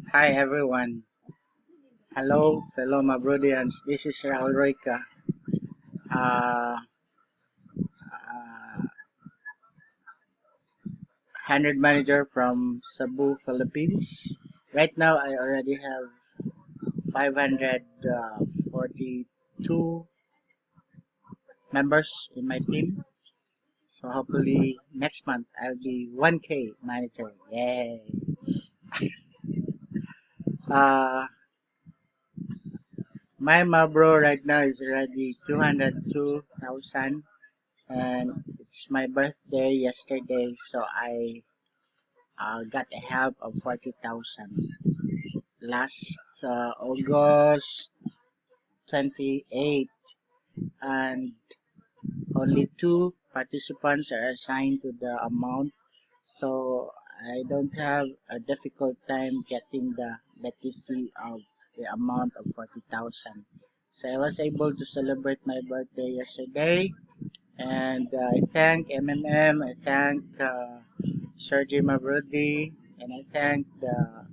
Hi everyone. Hello, fellow Mabrodians. This is Raul Royka, uh, 100 manager from Cebu, Philippines. Right now, I already have 542 members in my team. So hopefully next month I'll be 1K manager. Yay! Uh, my Mabro right now is already 202,000, and it's my birthday yesterday, so I got a help of 40,000 last August 28, and only two participants are assigned to the amount, so I don't have a difficult time getting the BTC of the amount of 40,000. So I was able to celebrate my birthday yesterday, and I thank MMM, I thank Sergey Mabrodi, and I thank the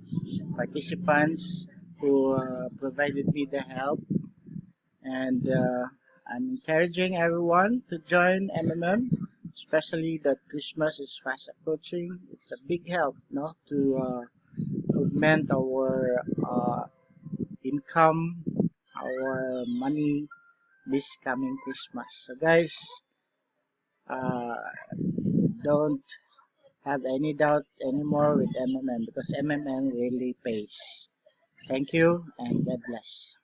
participants who provided me the help. And I'm encouraging everyone to join MMM, especially that Christmas is fast approaching. It's a big help, no, to augment our income, our money this coming Christmas. So guys, uh, don't have any doubt anymore with MMM because MMM really pays. Thank you and God bless.